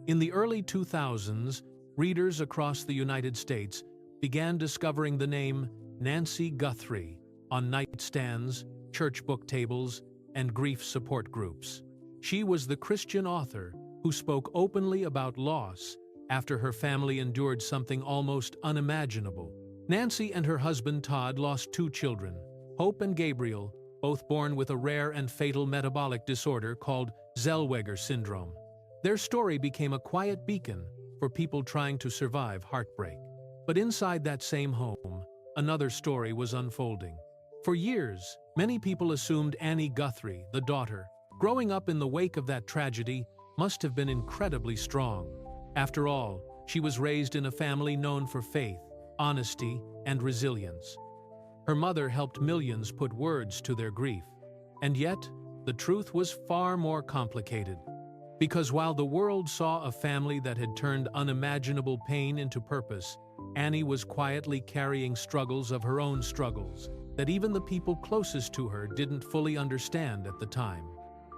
In the early 2000s, readers across the United States began discovering the name Nancy Guthrie on nightstands, church book tables, and grief support groups. She was the Christian author who spoke openly about loss after her family endured something almost unimaginable. Nancy and her husband Todd lost two children, Hope and Gabriel, both born with a rare and fatal metabolic disorder called Zellweger syndrome. Their story became a quiet beacon for people trying to survive heartbreak. But inside that same home, another story was unfolding. For years, many people assumed Annie Guthrie, the daughter, growing up in the wake of that tragedy, must have been incredibly strong. After all, she was raised in a family known for faith, honesty, and resilience. Her mother helped millions put words to their grief. And yet, the truth was far more complicated. Because while the world saw a family that had turned unimaginable pain into purpose, Annie was quietly carrying struggles of her own struggles that even the people closest to her didn't fully understand at the time.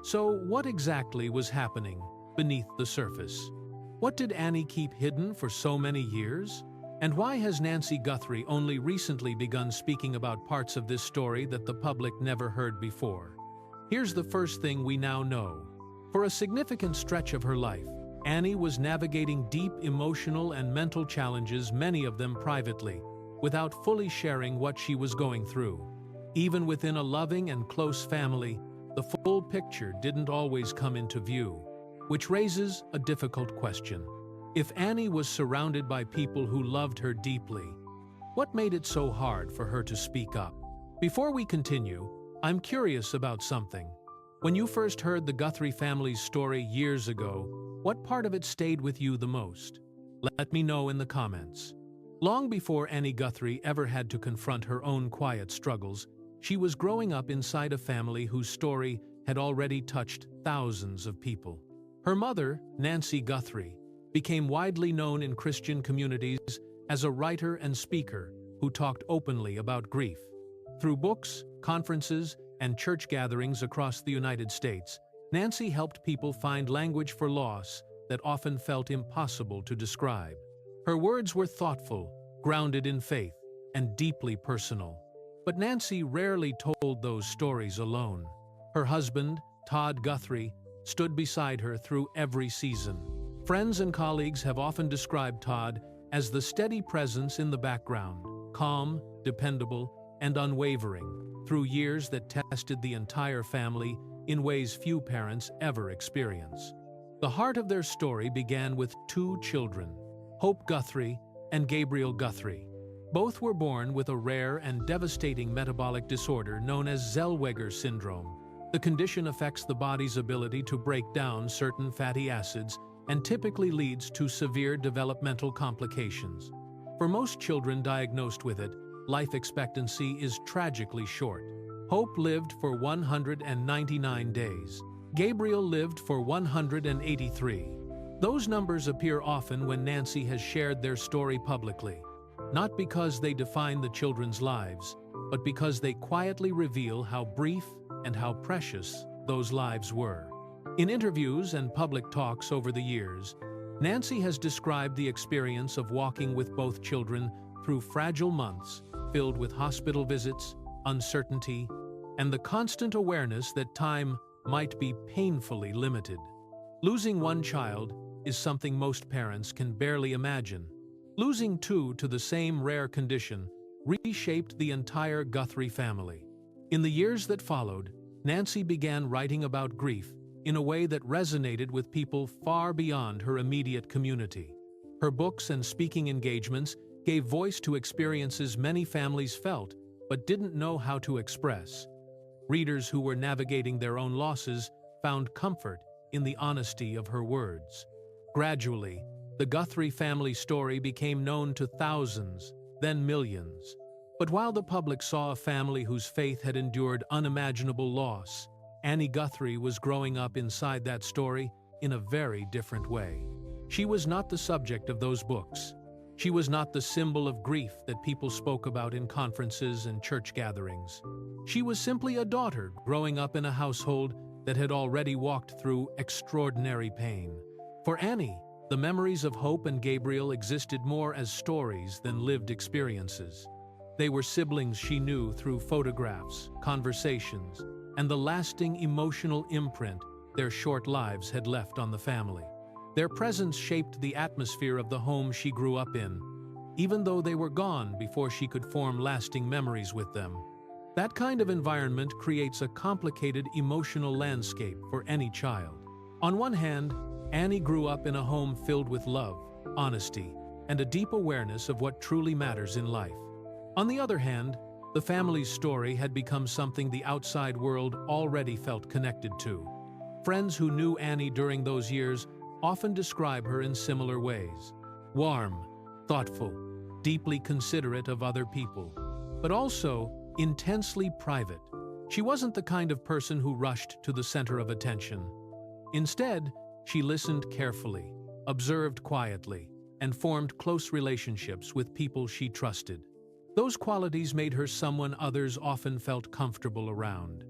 So, what exactly was happening beneath the surface? What did Annie keep hidden for so many years? And why has Nancy Guthrie only recently begun speaking about parts of this story that the public never heard before? Here's the first thing we now know. For a significant stretch of her life, Annie was navigating deep emotional and mental challenges, many of them privately, without fully sharing what she was going through. Even within a loving and close family, the full picture didn't always come into view, which raises a difficult question. If Annie was surrounded by people who loved her deeply, what made it so hard for her to speak up? Before we continue, I'm curious about something. When you first heard the Guthrie family's story years ago, what part of it stayed with you the most? Let me know in the comments. Long before Annie Guthrie ever had to confront her own quiet struggles, she was growing up inside a family whose story had already touched thousands of people. Her mother, Nancy Guthrie, became widely known in Christian communities as a writer and speaker who talked openly about grief. Through books, conferences, and church gatherings across the United States, Nancy helped people find language for loss that often felt impossible to describe. Her words were thoughtful, grounded in faith, and deeply personal. But Nancy rarely told those stories alone. Her husband, Todd Guthrie, stood beside her through every season. Friends and colleagues have often described Todd as the steady presence in the background, calm, dependable, and unwavering, through years that tested the entire family in ways few parents ever experience. The heart of their story began with two children, Hope Guthrie and Gabriel Guthrie. Both were born with a rare and devastating metabolic disorder known as Zellweger syndrome. The condition affects the body's ability to break down certain fatty acids and typically leads to severe developmental complications. For most children diagnosed with it, life expectancy is tragically short. Hope lived for 199 days. Gabriel lived for 183. Those numbers appear often when Nancy has shared their story publicly, not because they define the children's lives, but because they quietly reveal how brief and how precious those lives were. In interviews and public talks over the years, Nancy has described the experience of walking with both children through fragile months filled with hospital visits, uncertainty, and the constant awareness that time might be painfully limited. Losing one child is something most parents can barely imagine. Losing two to the same rare condition reshaped the entire Guthrie family. In the years that followed, Nancy began writing about grief in a way that resonated with people far beyond her immediate community. Her books and speaking engagements gave voice to experiences many families felt but didn't know how to express. Readers who were navigating their own losses found comfort in the honesty of her words. Gradually, the Guthrie family story became known to thousands, then millions. But while the public saw a family whose faith had endured unimaginable loss, Annie Guthrie was growing up inside that story in a very different way. She was not the subject of those books. She was not the symbol of grief that people spoke about in conferences and church gatherings. She was simply a daughter growing up in a household that had already walked through extraordinary pain. For Annie, The memories of Hope and Gabriel existed more as stories than lived experiences. They were siblings she knew through photographs, conversations, and the lasting emotional imprint their short lives had left on the family. Their presence shaped the atmosphere of the home she grew up in, even though they were gone before she could form lasting memories with them. That kind of environment creates a complicated emotional landscape for any child. On one hand, Annie grew up in a home filled with love, honesty, and a deep awareness of what truly matters in life. On the other hand, the family's story had become something the outside world already felt connected to. Friends who knew Annie during those years often describe her in similar ways: warm, thoughtful, deeply considerate of other people, but also intensely private. She wasn't the kind of person who rushed to the center of attention. Instead, she listened carefully, observed quietly, and formed close relationships with people she trusted. Those qualities made her someone others often felt comfortable around.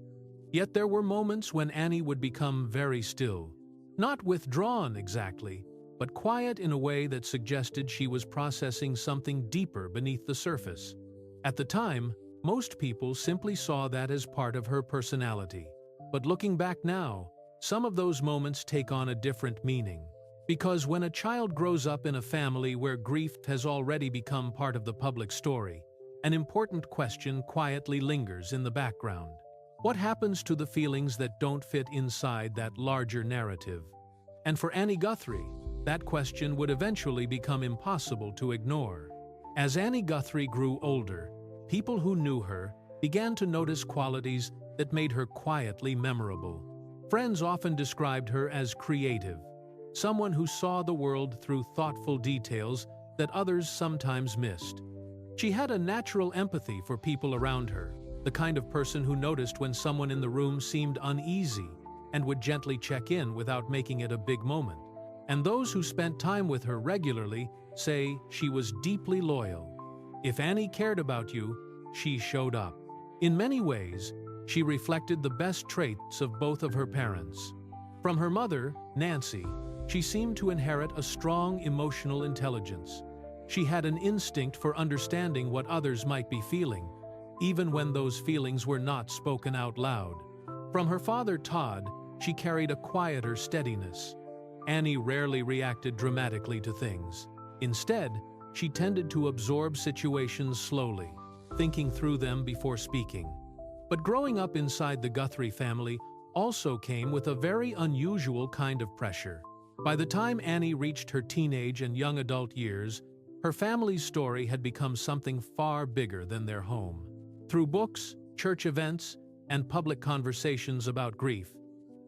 Yet there were moments when Annie would become very still, not withdrawn exactly, but quiet in a way that suggested she was processing something deeper beneath the surface. At the time, most people simply saw that as part of her personality. But looking back now, some of those moments take on a different meaning. Because when a child grows up in a family where grief has already become part of the public story, an important question quietly lingers in the background. What happens to the feelings that don't fit inside that larger narrative? And for Annie Guthrie, that question would eventually become impossible to ignore. As Annie Guthrie grew older, people who knew her began to notice qualities that made her quietly memorable. Friends often described her as creative, someone who saw the world through thoughtful details that others sometimes missed. She had a natural empathy for people around her, the kind of person who noticed when someone in the room seemed uneasy and would gently check in without making it a big moment. And those who spent time with her regularly say she was deeply loyal. If Annie cared about you, she showed up. In many ways, she reflected the best traits of both of her parents. From her mother, Nancy, she seemed to inherit a strong emotional intelligence. She had an instinct for understanding what others might be feeling, even when those feelings were not spoken out loud. From her father, Todd, she carried a quieter steadiness. Annie rarely reacted dramatically to things. Instead, she tended to absorb situations slowly, thinking through them before speaking. But growing up inside the Guthrie family also came with a very unusual kind of pressure. By the time Annie reached her teenage and young adult years, her family's story had become something far bigger than their home. Through books, church events, and public conversations about grief,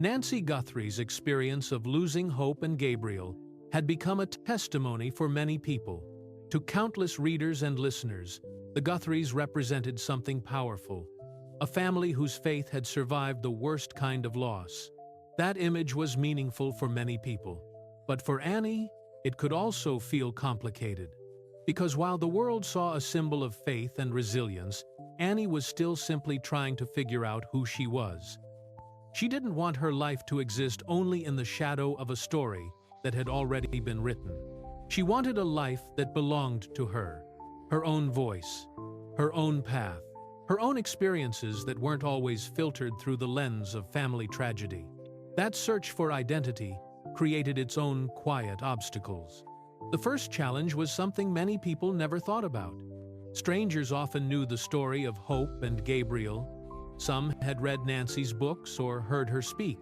Nancy Guthrie's experience of losing Hope and Gabriel had become a testimony for many people. To countless readers and listeners, the Guthries represented something powerful, a family whose faith had survived the worst kind of loss. That image was meaningful for many people. But for Annie, it could also feel complicated. Because while the world saw a symbol of faith and resilience, Annie was still simply trying to figure out who she was. She didn't want her life to exist only in the shadow of a story that had already been written. She wanted a life that belonged to her own voice, her own path, her own experiences that weren't always filtered through the lens of family tragedy. That search for identity created its own quiet obstacles. The first challenge was something many people never thought about. Strangers often knew the story of Hope and Gabriel. Some had read Nancy's books or heard her speak.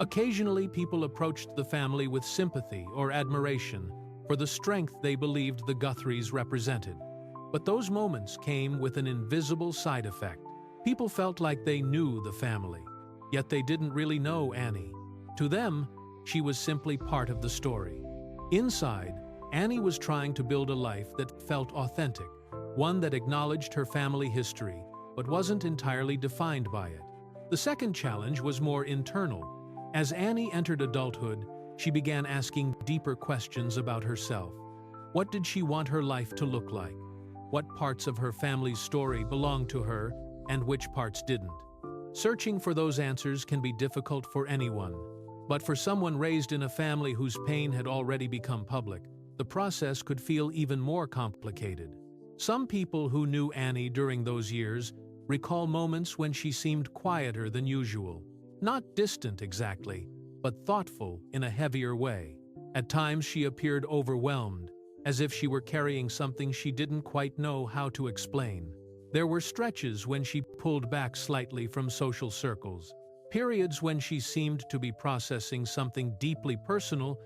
Occasionally, people approached the family with sympathy or admiration for the strength they believed the Guthries represented. But those moments came with an invisible side effect. People felt like they knew the family, yet they didn't really know Annie. To them, she was simply part of the story. Inside, Annie was trying to build a life that felt authentic, one that acknowledged her family history, but wasn't entirely defined by it. The second challenge was more internal. As Annie entered adulthood, she began asking deeper questions about herself. What did she want her life to look like? What parts of her family's story belonged to her, and which parts didn't? Searching for those answers can be difficult for anyone, But for someone raised in a family whose pain had already become public, the process could feel even more complicated. Some people who knew Annie during those years recall moments when she seemed quieter than usual. Not distant exactly, but thoughtful in a heavier way. At times she appeared overwhelmed, as if she were carrying something she didn't quite know how to explain. There were stretches when she pulled back slightly from social circles, periods when she seemed to be processing something deeply personal.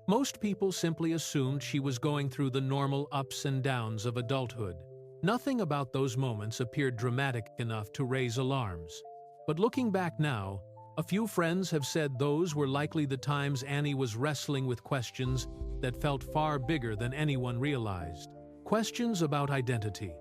Most people simply assumed she was going through the normal ups and downs of adulthood. Nothing about those moments appeared dramatic enough to raise alarms. But looking back now, a few friends have said those were likely the times Annie was wrestling with questions that felt far bigger than anyone realized. Questions about identity,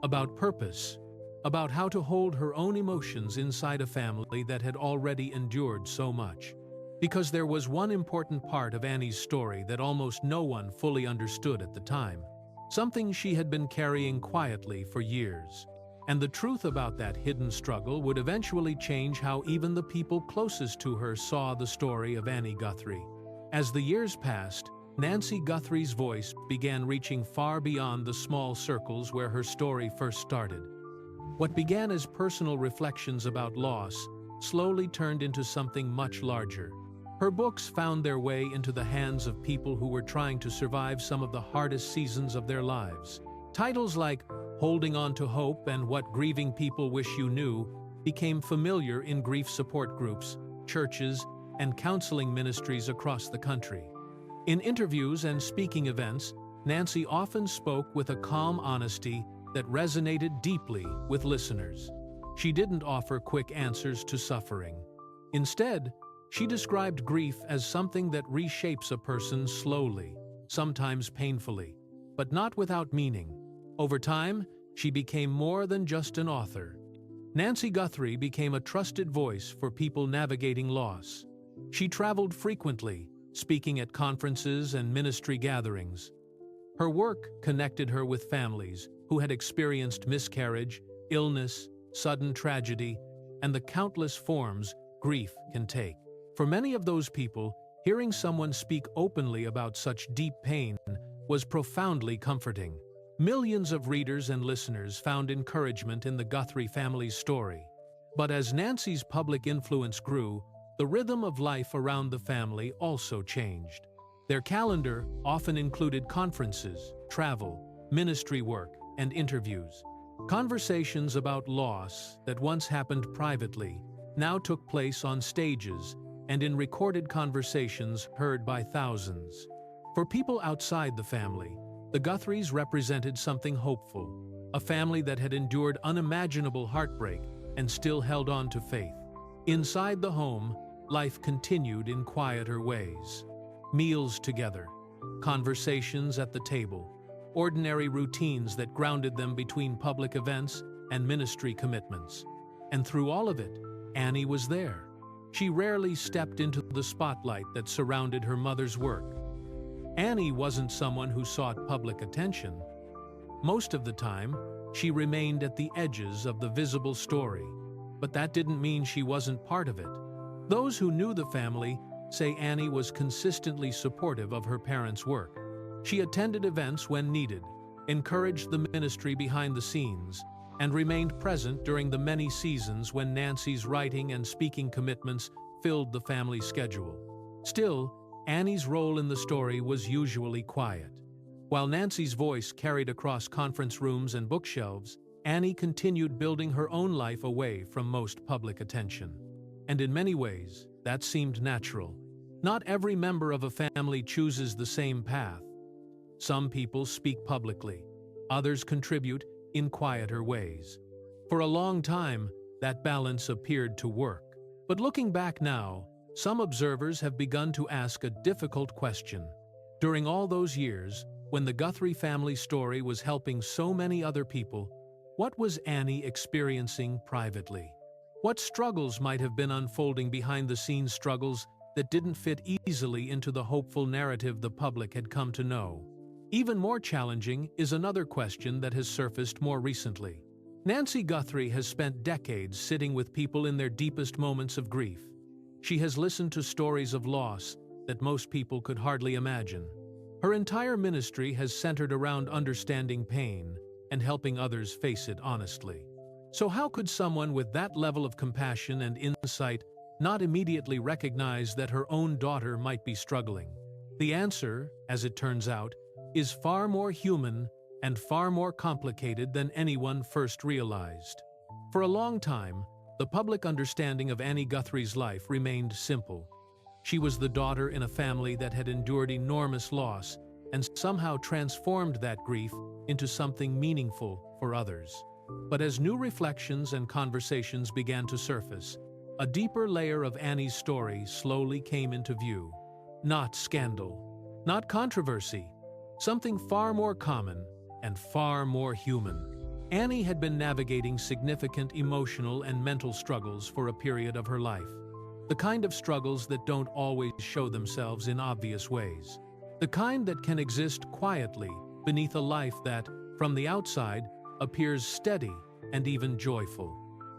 about purpose, about how to hold her own emotions inside a family that had already endured so much. Because there was one important part of Annie's story that almost no one fully understood at the time. Something she had been carrying quietly for years. And the truth about that hidden struggle would eventually change how even the people closest to her saw the story of Annie Guthrie. As the years passed, Nancy Guthrie's voice began reaching far beyond the small circles where her story first started. What began as personal reflections about loss slowly turned into something much larger. Her books found their way into the hands of people who were trying to survive some of the hardest seasons of their lives. Titles like Holding On to Hope and What Grieving People Wish You Knew became familiar in grief support groups, churches, and counseling ministries across the country. In interviews and speaking events, Nancy often spoke with a calm honesty that resonated deeply with listeners. She didn't offer quick answers to suffering. Instead, she described grief as something that reshapes a person slowly, sometimes painfully, but not without meaning. Over time, she became more than just an author. Nancy Guthrie became a trusted voice for people navigating loss. She traveled frequently, speaking at conferences and ministry gatherings. Her work connected her with families who had experienced miscarriage, illness, sudden tragedy, and the countless forms grief can take. For many of those people, hearing someone speak openly about such deep pain was profoundly comforting. Millions of readers and listeners found encouragement in the Guthrie family's story. But as Nancy's public influence grew, the rhythm of life around the family also changed. Their calendar often included conferences, travel, ministry work, and interviews. Conversations about loss that once happened privately now took place on stages and in recorded conversations heard by thousands. For people outside the family, the Guthries represented something hopeful, a family that had endured unimaginable heartbreak and still held on to faith. Inside the home, life continued in quieter ways. Meals together, conversations at the table, ordinary routines that grounded them between public events and ministry commitments. And through all of it, Annie was there. She rarely stepped into the spotlight that surrounded her mother's work. Annie wasn't someone who sought public attention. Most of the time, she remained at the edges of the visible story. But that didn't mean she wasn't part of it. Those who knew the family say Annie was consistently supportive of her parents' work. She attended events when needed, encouraged the ministry behind the scenes, and remained present during the many seasons when Nancy's writing and speaking commitments filled the family schedule. Still, Annie's role in the story was usually quiet. While Nancy's voice carried across conference rooms and bookshelves, Annie continued building her own life away from most public attention. And in many ways, that seemed natural. Not every member of a family chooses the same path. Some people speak publicly, others contribute in quieter ways. For a long time, that balance appeared to work. But looking back now, some observers have begun to ask a difficult question. During all those years, when the Guthrie family story was helping so many other people, what was Annie experiencing privately? What struggles might have been unfolding behind the scenes, struggles that didn't fit easily into the hopeful narrative the public had come to know? Even more challenging is another question that has surfaced more recently. Nancy Guthrie has spent decades sitting with people in their deepest moments of grief. She has listened to stories of loss that most people could hardly imagine. Her entire ministry has centered around understanding pain and helping others face it honestly. So how could someone with that level of compassion and insight not immediately recognize that her own daughter might be struggling? The answer, as it turns out, is far more human and far more complicated than anyone first realized. For a long time, the public understanding of Annie Guthrie's life remained simple. She was the daughter in a family that had endured enormous loss and somehow transformed that grief into something meaningful for others. But as new reflections and conversations began to surface, a deeper layer of Annie's story slowly came into view. Not scandal, not controversy, something far more common and far more human. Annie had been navigating significant emotional and mental struggles for a period of her life. The kind of struggles that don't always show themselves in obvious ways. The kind that can exist quietly beneath a life that, from the outside, appears steady and even joyful.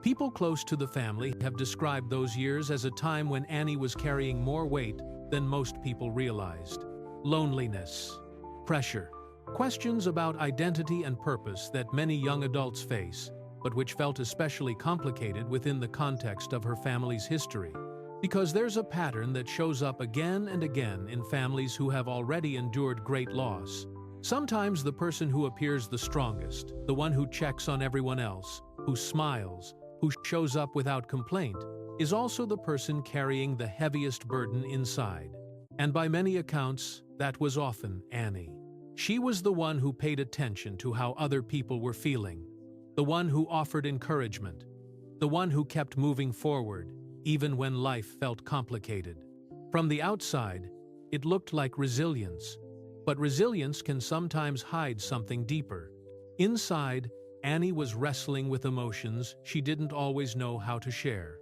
People close to the family have described those years as a time when Annie was carrying more weight than most people realized. Loneliness, pressure, questions about identity and purpose that many young adults face, but which felt especially complicated within the context of her family's history. Because there's a pattern that shows up again and again in families who have already endured great loss. Sometimes the person who appears the strongest, the one who checks on everyone else, who smiles, who shows up without complaint, is also the person carrying the heaviest burden inside. And by many accounts, that was often Annie. She was the one who paid attention to how other people were feeling, the one who offered encouragement, the one who kept moving forward, even when life felt complicated. From the outside, it looked like resilience, but resilience can sometimes hide something deeper. Inside, Annie was wrestling with emotions she didn't always know how to share.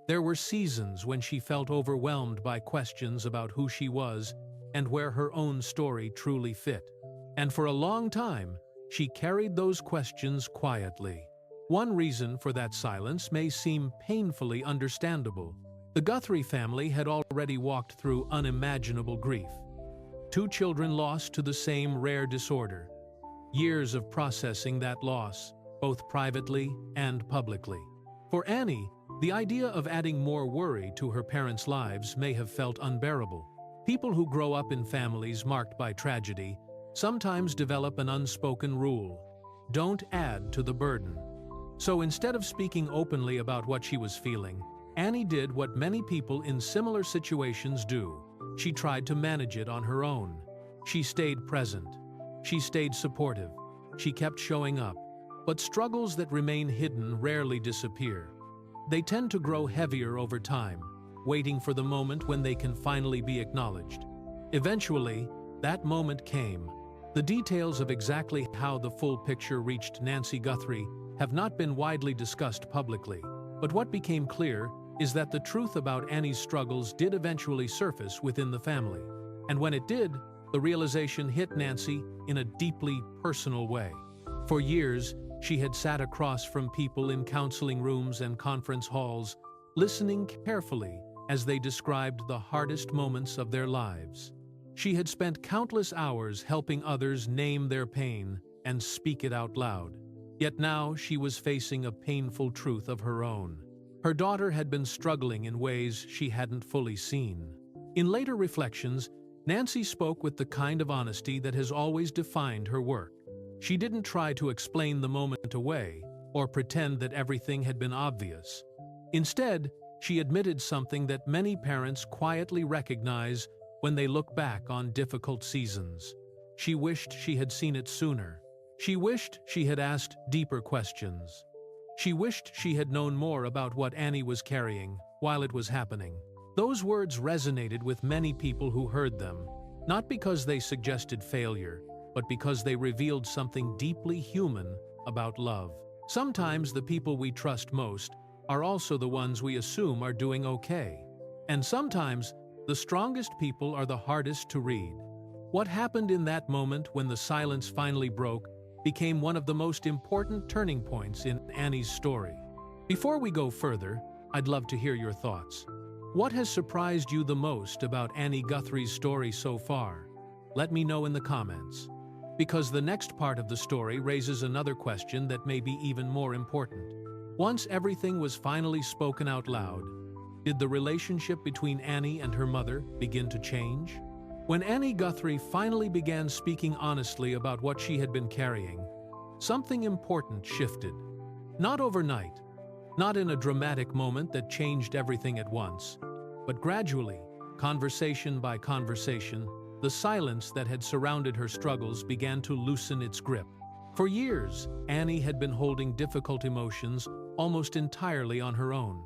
There were seasons when she felt overwhelmed by questions about who she was and where her own story truly fit. And for a long time, she carried those questions quietly. One reason for that silence may seem painfully understandable. The Guthrie family had already walked through unimaginable grief. 2 children lost to the same rare disorder. Years of processing that loss, both privately and publicly. For Annie, the idea of adding more worry to her parents' lives may have felt unbearable. People who grow up in families marked by tragedy sometimes develop an unspoken rule: don't add to the burden. So instead of speaking openly about what she was feeling, Annie did what many people in similar situations do. She tried to manage it on her own. She stayed present. She stayed supportive. She kept showing up. But struggles that remain hidden rarely disappear. They tend to grow heavier over time, waiting for the moment when they can finally be acknowledged. Eventually, that moment came. The details of exactly how the full picture reached Nancy Guthrie have not been widely discussed publicly, but what became clear is that the truth about Annie's struggles did eventually surface within the family. And when it did, the realization hit Nancy in a deeply personal way. For years, she had sat across from people in counseling rooms and conference halls, listening carefully as they described the hardest moments of their lives. She had spent countless hours helping others name their pain and speak it out loud. Yet now she was facing a painful truth of her own. Her daughter had been struggling in ways she hadn't fully seen. In later reflections, Nancy spoke with the kind of honesty that has always defined her work. She didn't try to explain the moment away or pretend that everything had been obvious. Instead, she admitted something that many parents quietly recognize when they look back on difficult seasons. She wished she had seen it sooner. She wished she had asked deeper questions. She wished she had known more about what Annie was carrying while it was happening. Those words resonated with many people who heard them, not because they suggested failure, but because they revealed something deeply human about love. Sometimes the people we trust most are also the ones we assume are doing okay. And sometimes the strongest people are the hardest to read. What happened in that moment when the silence finally broke became one of the most important turning points in Annie's story. Before we go further, I'd love to hear your thoughts. What has surprised you the most about Annie Guthrie's story so far? Let me know in the comments. Because the next part of the story raises another question that may be even more important. Once everything was finally spoken out loud, did the relationship between Annie and her mother begin to change? When Annie Guthrie finally began speaking honestly about what she had been carrying, something important shifted. Not overnight, not in a dramatic moment that changed everything at once, but gradually, conversation by conversation, the silence that had surrounded her struggles began to loosen its grip. For years, Annie had been holding difficult emotions almost entirely on her own.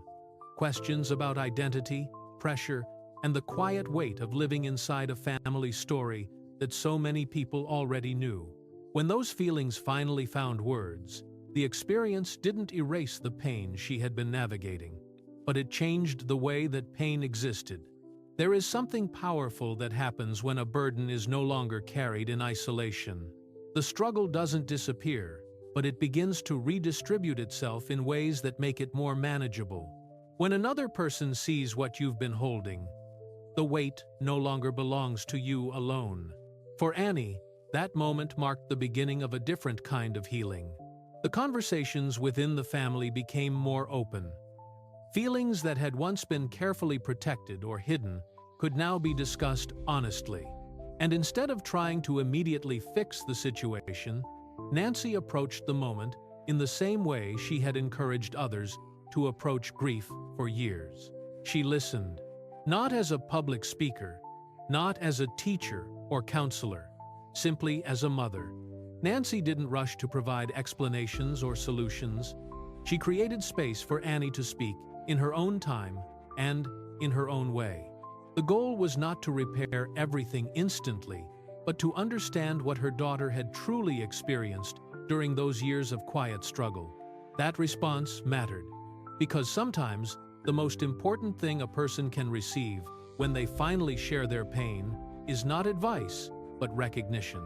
Questions about identity, pressure, and the quiet weight of living inside a family story that so many people already knew. When those feelings finally found words, the experience didn't erase the pain she had been navigating, but it changed the way that pain existed. There is something powerful that happens when a burden is no longer carried in isolation. The struggle doesn't disappear, but it begins to redistribute itself in ways that make it more manageable. When another person sees what you've been holding, the weight no longer belongs to you alone. For Annie, that moment marked the beginning of a different kind of healing. The conversations within the family became more open. Feelings that had once been carefully protected or hidden could now be discussed honestly. And instead of trying to immediately fix the situation, Nancy approached the moment in the same way she had encouraged others to approach grief for years. She listened, not as a public speaker, not as a teacher or counselor, simply as a mother. Nancy didn't rush to provide explanations or solutions. She created space for Annie to speak in her own time and in her own way. The goal was not to repair everything instantly, but to understand what her daughter had truly experienced during those years of quiet struggle. That response mattered, because sometimes the most important thing a person can receive when they finally share their pain is not advice, but recognition.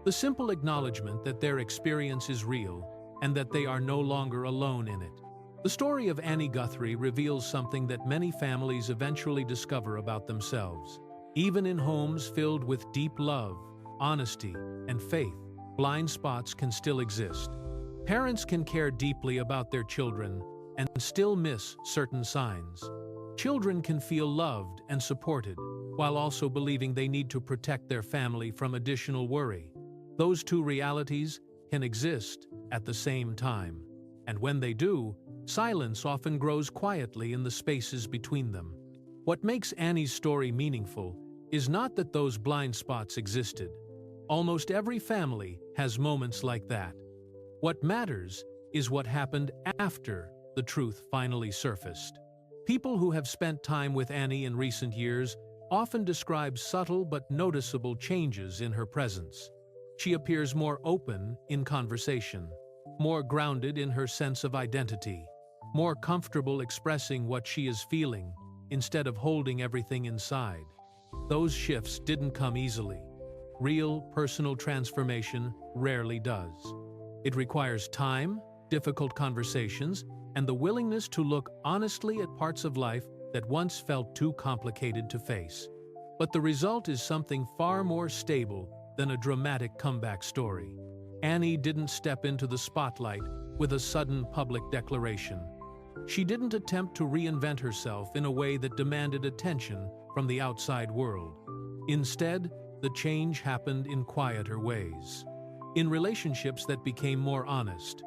The simple acknowledgement that their experience is real and that they are no longer alone in it. The story of Annie Guthrie reveals something that many families eventually discover about themselves. Even in homes filled with deep love, honesty, and faith, blind spots can still exist. Parents can care deeply about their children and still miss certain signs. Children can feel loved and supported, while also believing they need to protect their family from additional worry. Those two realities can exist at the same time, and when they do, silence often grows quietly in the spaces between them. What makes Annie's story meaningful is not that those blind spots existed. Almost every family has moments like that. What matters is what happened after the truth finally surfaced. People who have spent time with Annie in recent years often describe subtle but noticeable changes in her presence. She appears more open in conversation, more grounded in her sense of identity, more comfortable expressing what she is feeling instead of holding everything inside. Those shifts didn't come easily. Real, personal transformation rarely does. It requires time, difficult conversations, and the willingness to look honestly at parts of life that once felt too complicated to face. But the result is something far more stable than a dramatic comeback story. Annie didn't step into the spotlight with a sudden public declaration. She didn't attempt to reinvent herself in a way that demanded attention from the outside world. Instead, the change happened in quieter ways. In relationships that became more honest.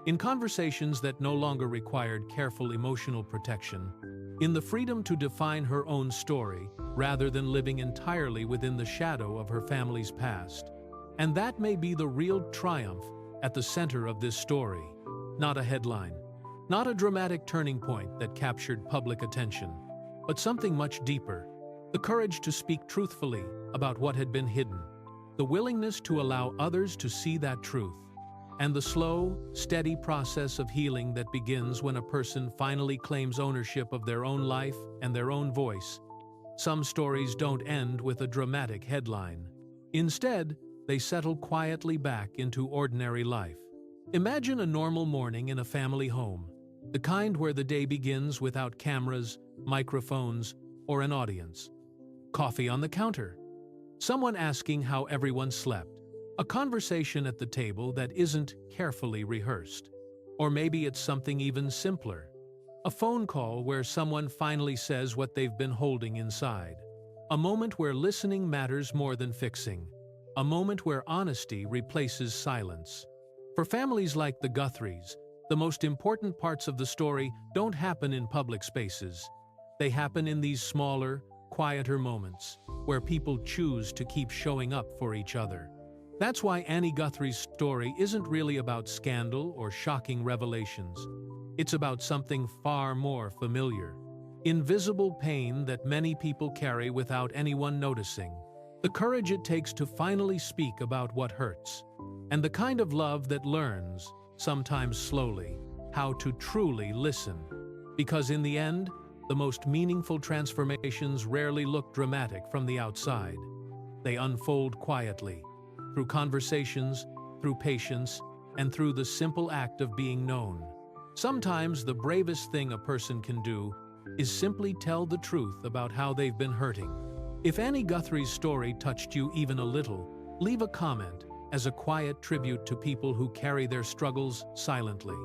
In conversations that no longer required careful emotional protection. In the freedom to define her own story, rather than living entirely within the shadow of her family's past. And that may be the real triumph at the center of this story. Not a headline, not a dramatic turning point that captured public attention, but something much deeper. The courage to speak truthfully about what had been hidden. The willingness to allow others to see that truth. And the slow, steady process of healing that begins when a person finally claims ownership of their own life and their own voice. Some stories don't end with a dramatic headline. Instead, they settle quietly back into ordinary life. Imagine a normal morning in a family home, the kind where the day begins without cameras, microphones, or an audience. Coffee on the counter. Someone asking how everyone slept. A conversation at the table that isn't carefully rehearsed. Or maybe it's something even simpler. A phone call where someone finally says what they've been holding inside. A moment where listening matters more than fixing. A moment where honesty replaces silence. For families like the Guthries, the most important parts of the story don't happen in public spaces. They happen in these smaller, quieter moments, where people choose to keep showing up for each other. That's why Annie Guthrie's story isn't really about scandal or shocking revelations. It's about something far more familiar. Invisible pain that many people carry without anyone noticing. The courage it takes to finally speak about what hurts. And the kind of love that learns, sometimes slowly, how to truly listen. Because in the end, the most meaningful transformations rarely look dramatic from the outside. They unfold quietly, through conversations, through patience, and through the simple act of being known. Sometimes the bravest thing a person can do is simply tell the truth about how they've been hurting. If Annie Guthrie's story touched you even a little, leave a comment as a quiet tribute to people who carry their struggles silently.